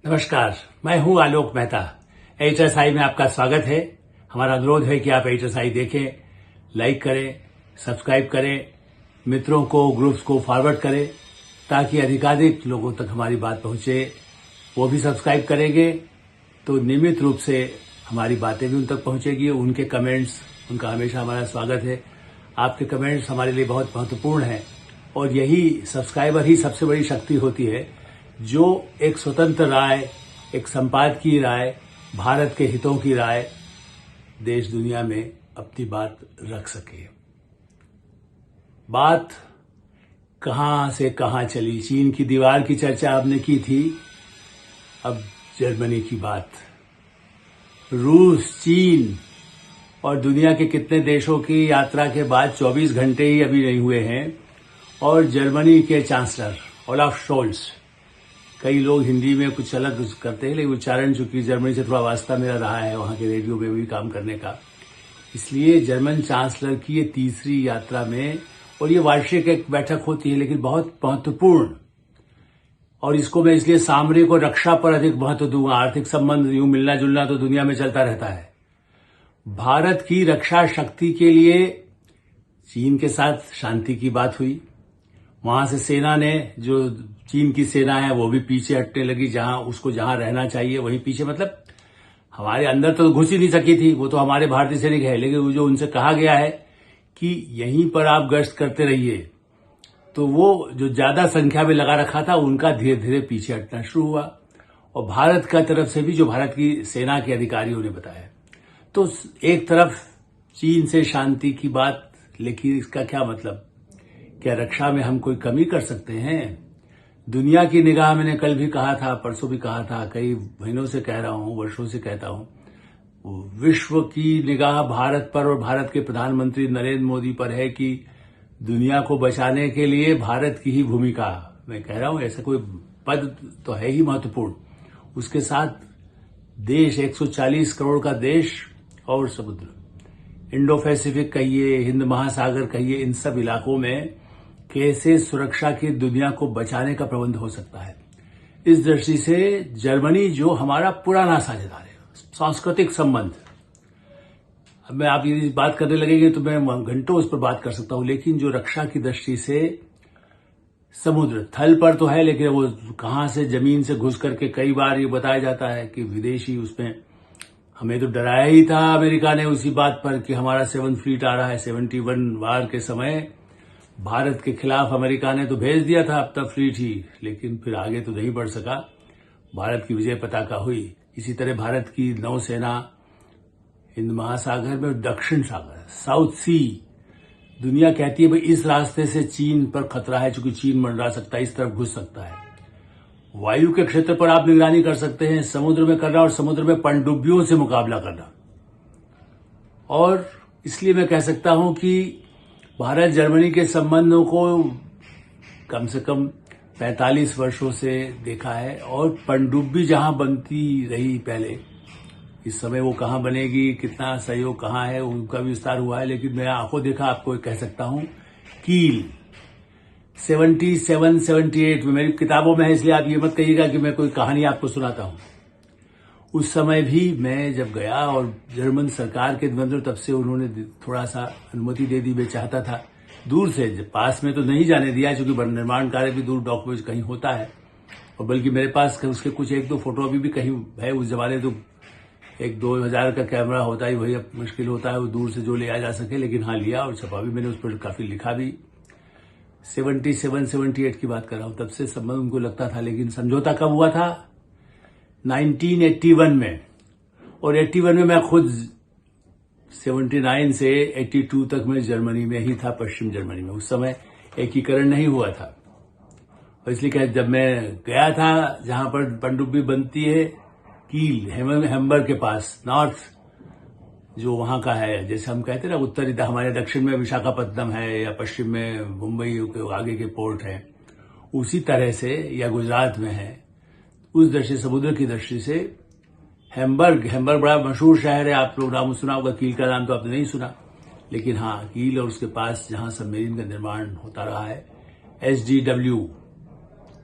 नमस्कार, मैं हूं आलोक मेहता। HSI में आपका स्वागत है। हमारा अनुरोध है कि आप HSI देखें, लाइक करें, सब्सक्राइब करें, मित्रों को, ग्रुप्स को फॉरवर्ड करें ताकि अधिकाधिक लोगों तक हमारी बात पहुंचे। वो भी सब्सक्राइब करेंगे तो नियमित रूप से हमारी बातें भी उन तक पहुंचेगी। उनके कमेंट्स, उनका हमेशा हमारा स्वागत है। आपके कमेंट्स हमारे लिए बहुत महत्वपूर्ण हैं और यही सब्सक्राइबर ही सबसे बड़ी शक्ति होती है जो एक स्वतंत्र राय, एक संपादकीय राय, भारत के हितों की राय देश दुनिया में अपनी बात रख सके। बात कहां से कहां चली। चीन की दीवार की चर्चा आपने की थी, अब जर्मनी की बात। रूस, चीन और दुनिया के कितने देशों की यात्रा के बाद 24 घंटे ही अभी नहीं हुए हैं और जर्मनी के चांसलर ओलाफ शोल्स, कई लोग हिंदी में कुछ अलग करते हैं लेकिन उच्चारण, चूंकि जर्मनी से थोड़ा वास्ता मेरा रहा है वहां के रेडियो में भी काम करने का, इसलिए जर्मन चांसलर की ये तीसरी यात्रा में, और ये वार्षिक एक बैठक होती है लेकिन बहुत महत्वपूर्ण, और इसको मैं इसलिए सामरिक और रक्षा पर अधिक महत्व दूंगा। आर्थिक संबंध यूं मिलना जुलना तो दुनिया में चलता रहता है। भारत की रक्षा शक्ति के लिए चीन के साथ शांति की बात हुई। वहां से सेना ने, जो चीन की सेना है वो भी पीछे हटने लगी, जहां रहना चाहिए वहीं पीछे, मतलब हमारे अंदर तो घुस ही नहीं सकी थी, वो तो हमारे भारतीय सैनिक है, लेकिन वो जो उनसे कहा गया है कि यहीं पर आप गश्त करते रहिए, तो वो जो ज्यादा संख्या में लगा रखा था उनका धीरे धीरे पीछे हटना शुरू हुआ। और भारत का तरफ से भी, जो भारत की सेना के अधिकारियों ने बताया, तो एक तरफ चीन से शांति की बात, लेकिन इसका क्या मतलब? क्या रक्षा में हम कोई कमी कर सकते हैं? दुनिया की निगाह, मैंने कल भी कहा था, परसों भी कहा था, कई महीनों से कह रहा हूं, वर्षों से कहता हूं, विश्व की निगाह भारत पर और भारत के प्रधानमंत्री नरेंद्र मोदी पर है कि दुनिया को बचाने के लिए भारत की ही भूमिका। मैं कह रहा हूं, ऐसा कोई पद तो है ही महत्वपूर्ण। उसके साथ देश, 140 करोड़ का देश और समुद्र, इंडो पैसिफिक कहिए, हिंद महासागर कहिए, इन सब इलाकों में कैसे सुरक्षा की दुनिया को बचाने का प्रबंध हो सकता है। इस दृष्टि से जर्मनी, जो हमारा पुराना साझेदार है, सांस्कृतिक संबंध, अब मैं आप यदि बात करने लगेंगे तो मैं घंटों उस पर बात कर सकता हूं, लेकिन जो रक्षा की दृष्टि से समुद्र, थल पर तो है, लेकिन वो कहां से जमीन से घुस करके, कई बार ये बताया जाता है कि विदेशी, उसमें हमें तो डराया ही था अमेरिका ने उसी बात पर कि हमारा 7th फ्लीट आ रहा है। 71 वार के समय भारत के खिलाफ अमेरिका ने तो भेज दिया था अब तक फ्लीट ही, लेकिन फिर आगे तो नहीं बढ़ सका। भारत की विजय पताका हुई। इसी तरह भारत की नौसेना हिंद महासागर में, दक्षिण सागर, साउथ सी, दुनिया कहती है भाई इस रास्ते से चीन पर खतरा है, चूंकि चीन मंडरा सकता है, इस तरफ घुस सकता है। वायु के क्षेत्र पर आप निगरानी कर सकते हैं, समुद्र में करना, और समुद्र में पनडुब्बियों से मुकाबला करना। और इसलिए मैं कह सकता हूं कि भारत जर्मनी के संबंधों को कम से कम 45 वर्षों से देखा है, और पनडुब्बी जहां बनती रही पहले, इस समय वो कहां बनेगी, कितना सहयोग कहां है, उनका भी विस्तार हुआ है, लेकिन मैं आंखों देखा आपको कह सकता हूं, कील 77-78 में, मेरी किताबों में है, इसलिए आप ये मत कहिएगा कि मैं कोई कहानी आपको सुनाता हूं। उस समय भी मैं जब गया, और जर्मन सरकार के द्वंद्व, तब से उन्होंने थोड़ा सा अनुमति दे दी। मैं चाहता था दूर से, पास में तो नहीं जाने दिया, क्योंकि निर्माण कार्य भी दूर डॉक्यूमेंट कहीं होता है, और बल्कि मेरे पास उसके कुछ 1-2 फोटो अभी भी कहीं है। उस जमाने तो 1-2 हज़ार का कैमरा होता ही, वही अब मुश्किल होता है वो दूर से जो ले आ जा सके, लेकिन हाँ लिया और छपा भी मैंने, उस पर काफी लिखा भी। 77-78 की बात कर रहा हूं, तब से संबंध उनको लगता था। लेकिन समझौता कब हुआ था? 1981 में, और 81 में मैं खुद 79 से 82 तक मैं जर्मनी में ही था, पश्चिम जर्मनी में। उस समय एकीकरण नहीं हुआ था, और इसलिए जब मैं गया था जहां पर पनडुब्बी बनती है, कील, हैम्बर्ग के पास, नॉर्थ जो वहां का है, जैसे हम कहते हैं ना, उत्तरी हमारे दक्षिण में विशाखापट्टनम है, या पश्चिम में मुंबई के आगे के पोर्ट है, उसी तरह से, या गुजरात में है। उस दृष्टि, समुद्र की दृष्टि से हैम्बर्ग बड़ा मशहूर शहर है, आप लोग नाम सुना होगा, कील का नाम तो आपने नहीं सुना, लेकिन हाँ, कील और उसके पास जहां सबमरीन का निर्माण होता रहा है, SDW,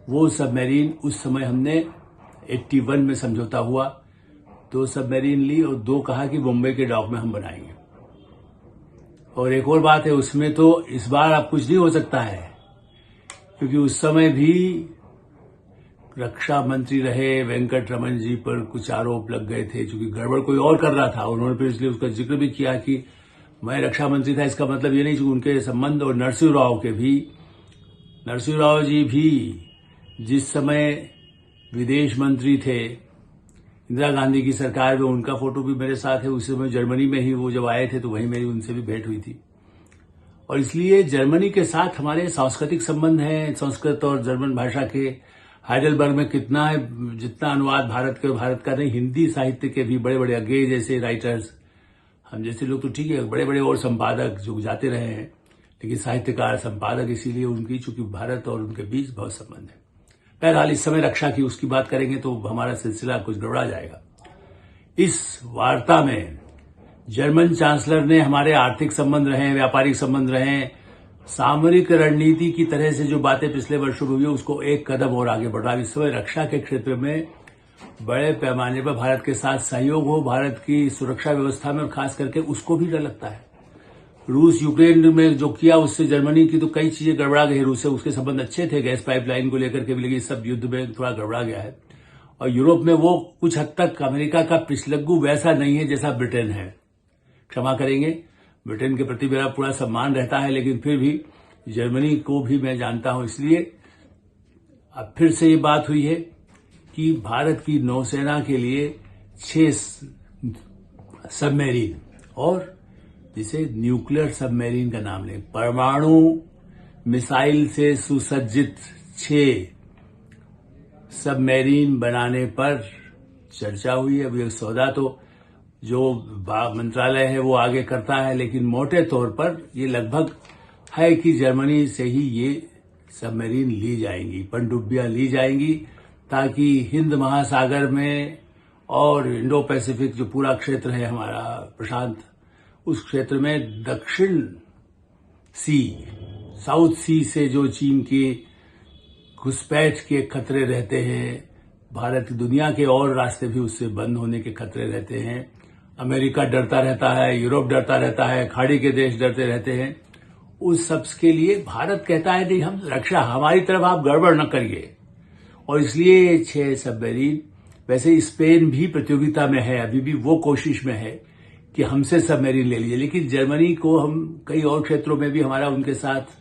वो सबमरीन उस समय हमने 81 में समझौता हुआ, 2 सबमरीन ली और 2 कहा कि मुंबई के डॉक में हम बनाएंगे। और एक और बात है उसमें, तो इस बार अब कुछ नहीं हो सकता है, क्योंकि उस समय भी रक्षा मंत्री रहे वेंकट रमन जी पर कुछ आरोप लग गए थे, क्योंकि गड़बड़ कोई और कर रहा था। उन्होंने फिर इसलिए उसका जिक्र भी किया कि मैं रक्षा मंत्री था, इसका मतलब ये नहीं कि उनके संबंध। और नरसिंह राव जी भी जिस समय विदेश मंत्री थे इंदिरा गांधी की सरकार में, उनका फोटो भी मेरे साथ है। उस समय जर्मनी में ही वो जब आए थे तो वहीं मेरी उनसे भी भेंट हुई थी। और इसलिए जर्मनी के साथ हमारे सांस्कृतिक संबंध हैं। संस्कृत और जर्मन भाषा के हाइडेलबर्ग में कितना है, जितना अनुवाद भारत का नहीं, हिंदी साहित्य के भी बड़े बड़े अग्रणी जैसे राइटर्स, हम जैसे लोग तो ठीक है, बड़े बड़े और संपादक जो जाते रहे हैं, लेकिन साहित्यकार संपादक इसीलिए उनकी, चूंकि भारत और उनके बीच बहुत संबंध है। बहरहाल इस समय रक्षा की उसकी बात करेंगे तो हमारा सिलसिला कुछ गड़बड़ा जाएगा। इस वार्ता में जर्मन चांसलर ने हमारे आर्थिक संबंध रहे, व्यापारिक संबंध रहे, सामरिक रणनीति की तरह से जो बातें पिछले वर्षों में हुई उसको एक कदम और आगे बढ़ा। इस समय रक्षा के क्षेत्र में बड़े पैमाने पर भारत के साथ सहयोग हो, भारत की सुरक्षा व्यवस्था में, और खास करके उसको भी डर लगता है। रूस यूक्रेन में जो किया उससे जर्मनी की तो कई चीजें गड़बड़ा गई। रूस से उसके संबंध अच्छे थे, गैस पाइपलाइन को लेकर के भी, लेकिन सब युद्ध में थोड़ा गड़बड़ा गया है। और यूरोप में वो कुछ हद तक अमेरिका का पिछलग्गू वैसा नहीं है जैसा ब्रिटेन है। क्षमा करेंगे, ब्रिटेन के प्रति मेरा पूरा सम्मान रहता है, लेकिन फिर भी जर्मनी को भी मैं जानता हूं। इसलिए अब फिर से ये बात हुई है कि भारत की नौसेना के लिए 6 सबमरीन, और जिसे न्यूक्लियर सबमरीन का नाम लें, परमाणु मिसाइल से सुसज्जित 6 सबमरीन बनाने पर चर्चा हुई है। अब ये सौदा तो जो मंत्रालय है वो आगे करता है, लेकिन मोटे तौर पर ये लगभग है कि जर्मनी से ही ये सबमरीन ली जाएंगी, पनडुब्बियां ली जाएंगी, ताकि हिंद महासागर में और इंडो पैसिफिक जो पूरा क्षेत्र है हमारा प्रशांत, उस क्षेत्र में दक्षिण सी, साउथ सी से जो चीन के घुसपैठ के खतरे रहते हैं, भारत दुनिया के और रास्ते भी उससे बंद होने के खतरे रहते हैं। अमेरिका डरता रहता है, यूरोप डरता रहता है, खाड़ी के देश डरते रहते हैं। उस सब के लिए भारत कहता है नहीं, हम रक्षा, हमारी तरफ आप गड़बड़ न करिए। और इसलिए 6 सबमरीन, वैसे स्पेन भी प्रतियोगिता में है, अभी भी वो कोशिश में है कि हमसे सबमरीन ले लीजिए। लेकिन जर्मनी को हम कई और क्षेत्रों में भी हमारा उनके साथ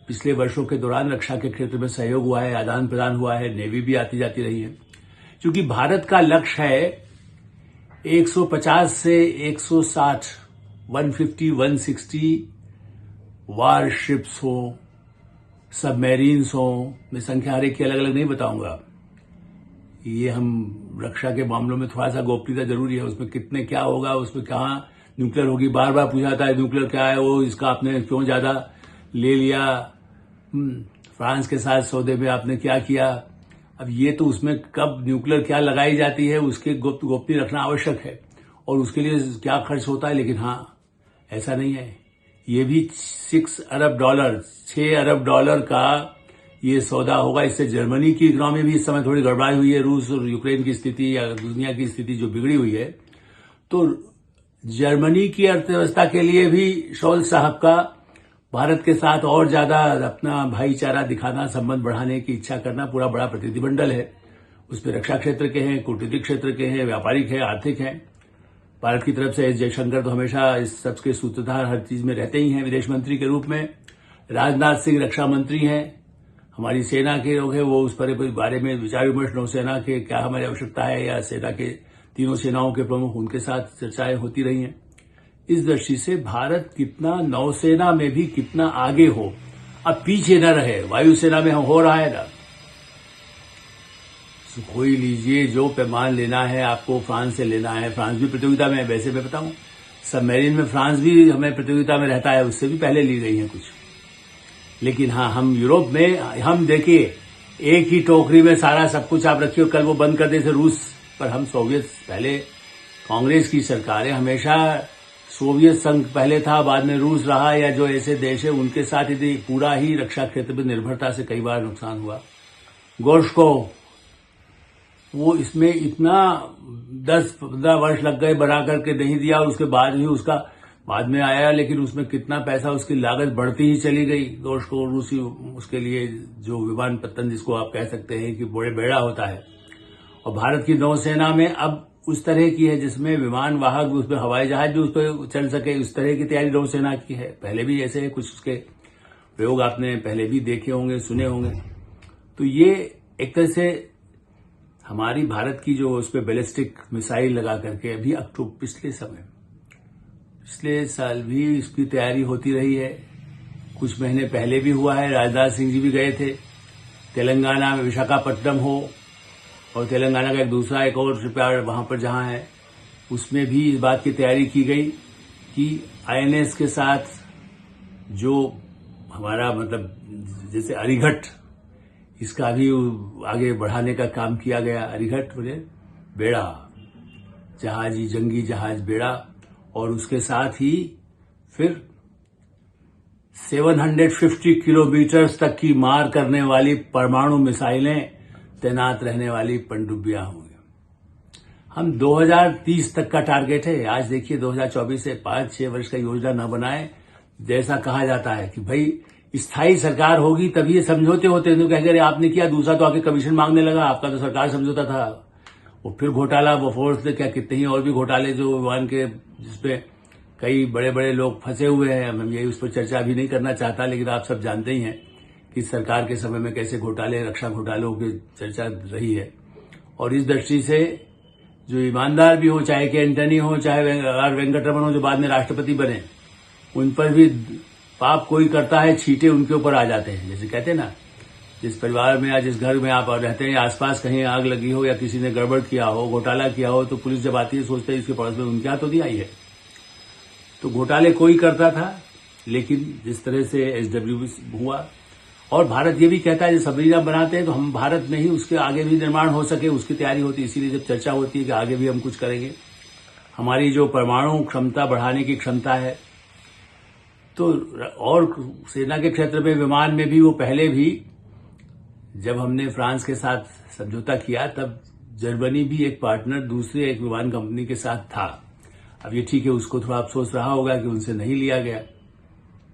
पिछले वर्षों के दौरान रक्षा के क्षेत्र में सहयोग हुआ है, आदान प्रदान हुआ है, नेवी भी आती जाती रही है। क्योंकि भारत का लक्ष्य है 150 से 160, 150, 160 वारशिप्स हो, सबमरीन्स हो। मैं संख्या हर एक की अलग अलग नहीं बताऊंगा, ये हम रक्षा के मामलों में थोड़ा सा गोपनीयता जरूरी है। उसमें कितने क्या होगा, उसमें कहाँ न्यूक्लियर होगी, बार बार पूछा जाता है न्यूक्लियर क्या है, वो इसका आपने क्यों ज्यादा ले लिया, फ्रांस के साथ सौदे में आपने क्या किया। अब ये तो उसमें कब न्यूक्लियर क्या लगाई जाती है उसके गोपनीय रखना आवश्यक है, और उसके लिए क्या खर्च होता है। लेकिन हाँ, ऐसा नहीं है, ये भी 6 अरब डॉलर का ये सौदा होगा। इससे जर्मनी की इकोनॉमी भी इस समय थोड़ी गड़बड़ाई हुई है। रूस और यूक्रेन की स्थिति या दुनिया की स्थिति जो बिगड़ी हुई है, तो जर्मनी की अर्थव्यवस्था के लिए भी शोल्ज साहब का भारत के साथ और ज्यादा अपना भाईचारा दिखाना, संबंध बढ़ाने की इच्छा करना, पूरा बड़ा प्रतिनिधिमंडल है। उसमें रक्षा क्षेत्र के हैं, कूटनीतिक क्षेत्र के हैं, व्यापारिक है, आर्थिक है। भारत की तरफ से एस जयशंकर तो हमेशा इस सबके सूत्रधार हर चीज में रहते ही हैं, विदेश मंत्री के रूप में। राजनाथ सिंह रक्षा मंत्री हैं, हमारी सेना के लोग हैं, वो उस पर बारे में विचार विमर्श, नौसेना के क्या हमारी आवश्यकता है, या सेना के तीनों सेनाओं के प्रमुख, उनके साथ चर्चाएं होती रही हैं। इस दृष्टि से भारत कितना नौसेना में भी कितना आगे हो, अब पीछे न रहे। वायुसेना में हो रहा है ना, सुखोई लीजिए, जो पैमान लेना है आपको फ्रांस से लेना है। फ्रांस भी प्रतियोगिता में है, वैसे मैं बताऊं, सबमरीन में फ्रांस भी हमें प्रतियोगिता में रहता है, उससे भी पहले ली गई है कुछ। लेकिन हाँ, हम यूरोप में, हम देखिए एक ही टोकरी में सारा सब कुछ आप रखिए, कल वो बंद कर दे थे रूस पर। हम सोवियत, पहले कांग्रेस की सरकारें हमेशा सोवियत संघ पहले था, बाद में रूस रहा, या जो ऐसे देश है उनके साथ यदि पूरा ही रक्षा क्षेत्र में निर्भरता से कई बार नुकसान हुआ। गोर्शकोव वो इसमें इतना 10-15 वर्ष लग गए बना करके नहीं दिया, और उसके बाद ही उसका बाद में आया, लेकिन उसमें कितना पैसा, उसकी लागत बढ़ती ही चली गई। दोस्तों रूसी उसके लिए जो विमान पत्तन जिसको आप कह सकते हैं कि बड़े बेड़ा होता है, और भारत की नौसेना में अब उस तरह की है जिसमें विमान वाहक भी, उसमें हवाई जहाज भी उस पर चल सके, उस तरह की तैयारी नौसेना की है। पहले भी ऐसे है, कुछ उसके प्रयोग आपने पहले भी देखे होंगे, सुने होंगे। तो ये एक तरह से हमारी भारत की जो उस पर बैलिस्टिक मिसाइल लगा करके अभी अक्टूबर पिछले साल भी इसकी तैयारी होती रही है। कुछ महीने पहले भी हुआ है, राजनाथ सिंह जी भी गए थे तेलंगाना में, विशाखापट्टनम हो, और तेलंगाना का एक और ट्रिप वहां पर जहां है, उसमें भी इस बात की तैयारी की गई कि आईएनएस के साथ जो हमारा मतलब जैसे अरिघट, इसका भी आगे बढ़ाने का काम किया गया। अरिघट बोले बेड़ा, जहाजी, जंगी जहाज बेड़ा, और उसके साथ ही फिर 750 किलोमीटर तक की मार करने वाली परमाणु मिसाइलें तैनात रहने वाली पनडुब्बियां होंगी। हम 2030 तक का टारगेट है। आज देखिए 2024 से 5-6 वर्ष का योजना न बनाए, जैसा कहा जाता है कि भाई स्थायी सरकार होगी तभी ये समझौते होते हैं। तो कह रहे आपने किया, दूसरा तो आके कमीशन मांगने लगा, आपका तो सरकार समझौता था। वो फिर घोटाला, वो फोर्स क्या कितने ही और भी घोटाले जो विमान के, जिसपे कई बड़े बड़े लोग फंसे हुए हैं। हम यही उस पर चर्चा अभी नहीं करना चाहता, लेकिन आप सब जानते ही हैं कि सरकार के समय में कैसे घोटाले, रक्षा घोटालों की चर्चा रही है। और इस दृष्टि से जो ईमानदार भी हो, चाहे के एंटनी हो, चाहे आर वेंकटरमन हो जो बाद में राष्ट्रपति बने, उन पर भी पाप कोई करता है, छींटे उनके ऊपर आ जाते हैं। जैसे कहते हैं ना, जिस परिवार में या जिस घर में आप रहते हैं, आसपास कहीं आग लगी हो या किसी ने गड़बड़ किया हो, घोटाला किया हो, तो पुलिस जब आती है सोचते है इसके पड़ोस में उनके हाथ तो नहीं आई है। तो घोटाले कोई करता था, लेकिन जिस तरह से एसडब्ल्यू हुआ, और भारत ये भी कहता है जब सबरीना बनाते हैं तो हम भारत में ही उसके आगे भी निर्माण हो सके, उसकी तैयारी होती है। इसीलिए जब चर्चा होती है कि आगे भी हम कुछ करेंगे, हमारी जो परमाणु क्षमता बढ़ाने की क्षमता है, तो और सेना के क्षेत्र में, विमान में भी, वो पहले भी जब हमने फ्रांस के साथ समझौता किया तब जर्मनी भी एक पार्टनर दूसरे एक विमान कंपनी के साथ था। अब ये ठीक है, उसको थोड़ा अफसोस रहा होगा कि उनसे नहीं लिया गया,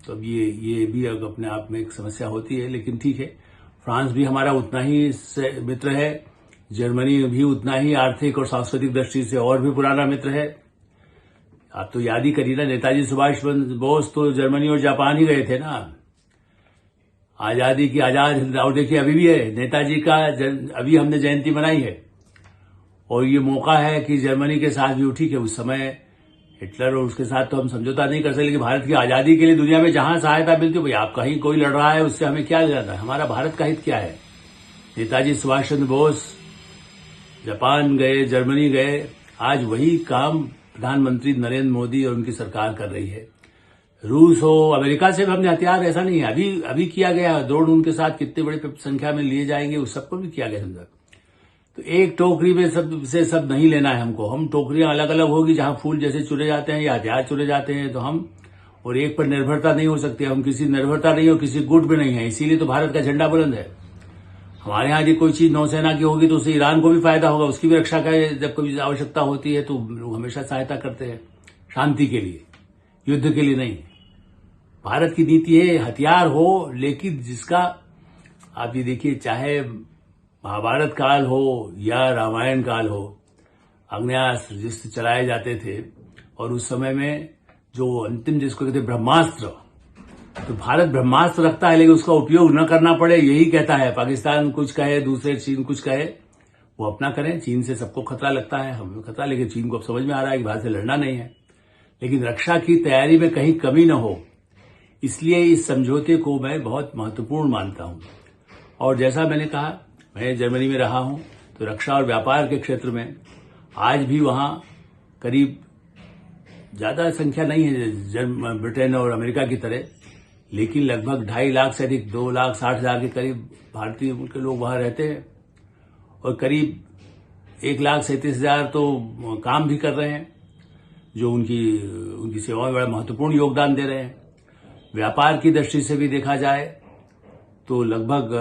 तो अब ये भी अपने आप में एक समस्या होती है। लेकिन ठीक है, फ्रांस भी हमारा उतना ही मित्र है, जर्मनी भी उतना ही आर्थिक और सांस्कृतिक दृष्टि से और भी पुराना मित्र है। आप तो याद ही करिए ना, नेताजी सुभाष बोस तो जर्मनी और जापान ही गए थे ना, आजादी की आजाद। और देखिए अभी भी है, नेताजी का अभी हमने जयंती मनाई है, और ये मौका है कि जर्मनी के साथ भी, ठीक है उस समय हिटलर और उसके साथ तो हम समझौता नहीं कर सकते, लेकिन भारत की आजादी के लिए दुनिया में जहां सहायता मिलती है, भाई आप कहीं कोई लड़ रहा है उससे हमें क्या जाता है, हमारा भारत का हित क्या है। नेताजी सुभाष चंद्र बोस जापान गए, जर्मनी गए, आज वही काम प्रधानमंत्री नरेंद्र मोदी और उनकी सरकार कर रही है। रूस हो, अमेरिका से भी हमने हथियार, ऐसा नहीं है, अभी किया गया ड्रोन उनके साथ कितने बड़े संख्या में लिए जाएंगे, उस सबको भी किया गया समझा। तो एक टोकरी में सब नहीं लेना है हमको। हम टोकरियां अलग अलग होगी, जहां फूल जैसे चुने जाते हैं या हथियार चुने जाते हैं, तो हम और एक पर निर्भरता नहीं हो सकती। हम किसी निर्भरता नहीं हो, किसी गुट में नहीं है, इसीलिए तो भारत का झंडा बुलंद है। हमारे यहाँ यदि कोई चीज नौसेना की होगी तो उससे ईरान को भी फायदा होगा, उसकी भी रक्षा का जब कभी आवश्यकता होती है तो लोग हमेशा सहायता करते हैं, शांति के लिए, युद्ध के लिए नहीं। भारत की नीति है हथियार हो, लेकिन जिसका आप ये देखिए, चाहे महाभारत काल हो या रामायण काल हो, आग्नेयास्त्र जिससे चलाए जाते थे, और उस समय में जो अंतिम जिसको कहते ब्रह्मास्त्र, तो भारत ब्रह्मास्त्र रखता है, लेकिन उसका उपयोग न करना पड़े, यही कहता है। पाकिस्तान कुछ कहे, दूसरे चीन कुछ कहे, वो अपना करें। चीन से सबको खतरा लगता है, हमें खतरा, लेकिन चीन को अब समझ में आ रहा है कि भारत से लड़ना नहीं है, लेकिन रक्षा की तैयारी में कहीं कमी न हो, इसलिए इस समझौते को मैं बहुत महत्वपूर्ण मानता हूं। और जैसा मैंने कहा, मैं जर्मनी में रहा हूं, तो रक्षा और व्यापार के क्षेत्र में आज भी वहां करीब ज्यादा संख्या नहीं है ब्रिटेन और अमेरिका की तरह, लेकिन लगभग 2.5 लाख से अधिक, 2,60,000 के करीब भारतीय के लोग वहां रहते हैं, और करीब 1,37,000 तो काम भी कर रहे हैं, जो उनकी सेवाओं में बड़ा महत्वपूर्ण योगदान दे रहे हैं। व्यापार की दृष्टि से भी देखा जाए तो लगभग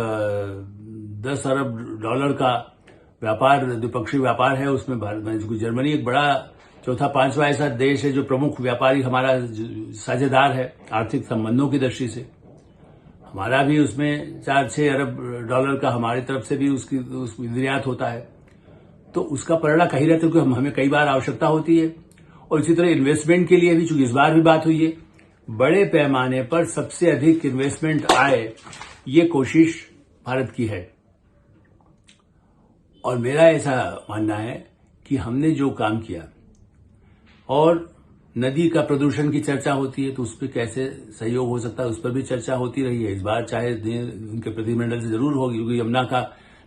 $10 अरब का व्यापार द्विपक्षीय व्यापार है उसमें भारत जर्मनी एक बड़ा चौथा पांचवा ऐसा देश है जो प्रमुख व्यापारी हमारा साझेदार है आर्थिक संबंधों की दृष्टि से। हमारा भी उसमें 4-6 अरब डॉलर का हमारी तरफ से भी उसकी निर्यात होता है। तो उसका परिणाम कहीं रहता है क्योंकि हमें कई बार आवश्यकता होती है। और इसी तरह इन्वेस्टमेंट के लिए भी, चूंकि इस बार भी बात हुई है, बड़े पैमाने पर सबसे अधिक इन्वेस्टमेंट आए, ये कोशिश भारत की है। और मेरा ऐसा मानना है कि हमने जो काम किया, और नदी का प्रदूषण की चर्चा होती है तो उस पर कैसे सहयोग हो सकता है, उस पर भी चर्चा होती रही है। इस बार चाहे उनके प्रतिनिधिमंडल से जरूर होगी, क्योंकि यमुना का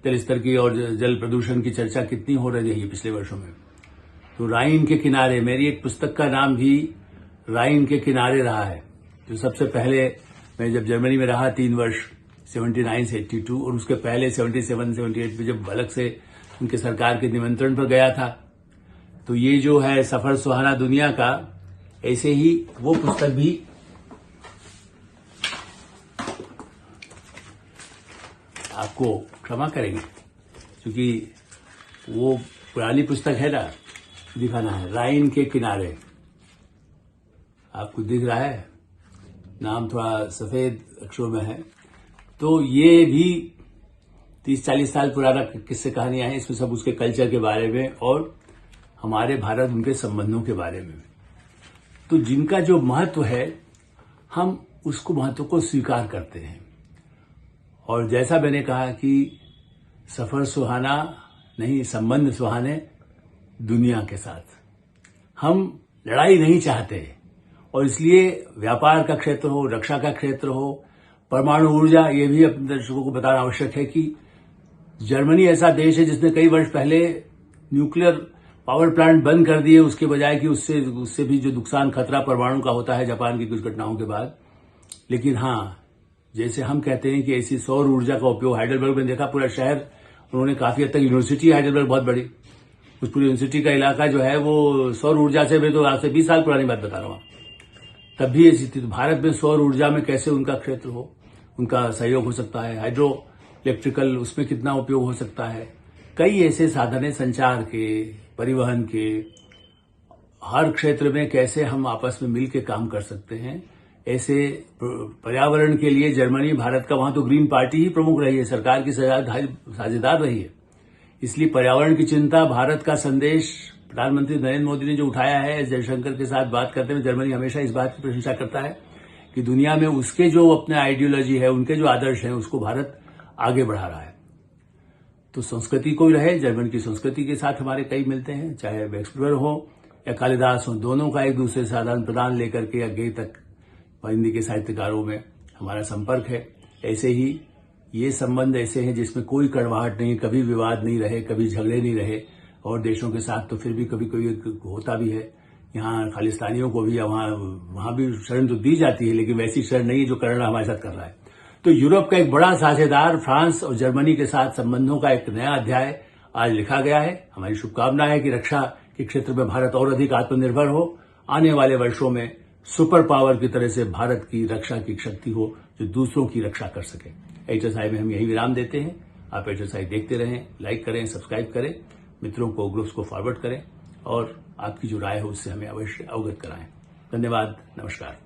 जल स्तर की और जल प्रदूषण की चर्चा कितनी हो रही है पिछले वर्षों में। तो राइन के किनारे, मेरी एक पुस्तक का नाम भी राइन के किनारे रहा है, जो सबसे पहले मैं जब जर्मनी में रहा 3 वर्ष 79 से 82, और उसके पहले 77-78 में जब अलग से उनके सरकार के निमंत्रण पर गया था। तो ये जो है सफर सुहाना दुनिया का, ऐसे ही वो पुस्तक भी आपको क्षमा करेंगे क्योंकि वो पुरानी पुस्तक है ना, दिखाना है राइन के किनारे। आपको दिख रहा है, नाम थोड़ा सफेद अक्षरों में है। तो ये भी 30-40 साल पुराना किस्से कहानियां हैं, इसमें सब उसके कल्चर के बारे में और हमारे भारत उनके संबंधों के बारे में। तो जिनका जो महत्व है, हम उसको महत्व को स्वीकार करते हैं। और जैसा मैंने कहा कि सफर सुहाना नहीं, संबंध सुहाने दुनिया के साथ। हम लड़ाई नहीं चाहते, और इसलिए व्यापार का क्षेत्र हो, रक्षा का क्षेत्र हो, परमाणु ऊर्जा, ये भी अपने दर्शकों को बताना आवश्यक है कि जर्मनी ऐसा देश है जिसने कई वर्ष पहले न्यूक्लियर पावर प्लांट बंद कर दिए, उसके बजाय कि उससे भी जो नुकसान खतरा परमाणु का होता है जापान की कुछ घटनाओं के बाद। लेकिन हाँ, जैसे हम कहते हैं कि ऐसी सौर ऊर्जा का उपयोग, हाइडेलबर्ग में देखा पूरा शहर, उन्होंने काफी हद तक, यूनिवर्सिटी हाइडेलबर्ग बहुत बड़ी, उस पूरी यूनिवर्सिटी का इलाका जो है वो सौर ऊर्जा से, मैं तो आज से 20 साल पुरानी बात बता रहा हूं, तब भी ऐसी थी। तो भारत में सौर ऊर्जा में कैसे उनका क्षेत्र हो, उनका सहयोग हो सकता है, हाइड्रो इलेक्ट्रिकल उसमें कितना उपयोग हो सकता है। कई ऐसे साधन है संचार के, परिवहन के, हर क्षेत्र में कैसे हम आपस में मिलकर काम कर सकते हैं। ऐसे पर्यावरण के लिए जर्मनी, भारत का, वहां तो ग्रीन पार्टी ही प्रमुख रही है, सरकार की साझेदार रही है। इसलिए पर्यावरण की चिंता, भारत का संदेश प्रधानमंत्री नरेंद्र मोदी ने जो उठाया है, जयशंकर के साथ बात करते हुए, जर्मनी हमेशा इस बात की प्रशंसा करता है कि दुनिया में उसके जो अपने आइडियोलॉजी है, उनके जो आदर्श हैं, उसको भारत आगे बढ़ा रहा है। तो संस्कृति को ही रहे, जर्मन की संस्कृति के साथ हमारे कई मिलते हैं, चाहे एक्सप्लोर हो या कालिदास हो, दोनों का एक दूसरे से आदान प्रदान लेकर के आगे तक हिंदी के साहित्यकारों में हमारा संपर्क है। ऐसे ही ये संबंध ऐसे हैं जिसमें कोई कड़वाहट नहीं, कभी विवाद नहीं रहे, कभी झगड़े नहीं रहे। और देशों के साथ तो फिर भी कभी कभी होता भी है। यहाँ खालिस्तानियों को भी वहां भी शरण तो दी जाती है, लेकिन वैसी शरण नहीं है जो कनाडा हमारे साथ कर रहा है। तो यूरोप का एक बड़ा साझेदार फ्रांस और जर्मनी के साथ संबंधों का एक नया अध्याय आज लिखा गया है। हमारी शुभकामना है कि रक्षा के क्षेत्र में भारत और अधिक आत्मनिर्भर हो, आने वाले वर्षों में सुपर पावर की तरह से भारत की रक्षा की शक्ति हो जो दूसरों की रक्षा कर सके। HSI में हम यही विराम देते हैं। आप HSI देखते रहें, लाइक करें, सब्सक्राइब करें, मित्रों को, ग्रुप्स को फॉरवर्ड करें, और आपकी जो राय हो उससे हमें अवश्य अवगत कराएं। धन्यवाद, नमस्कार।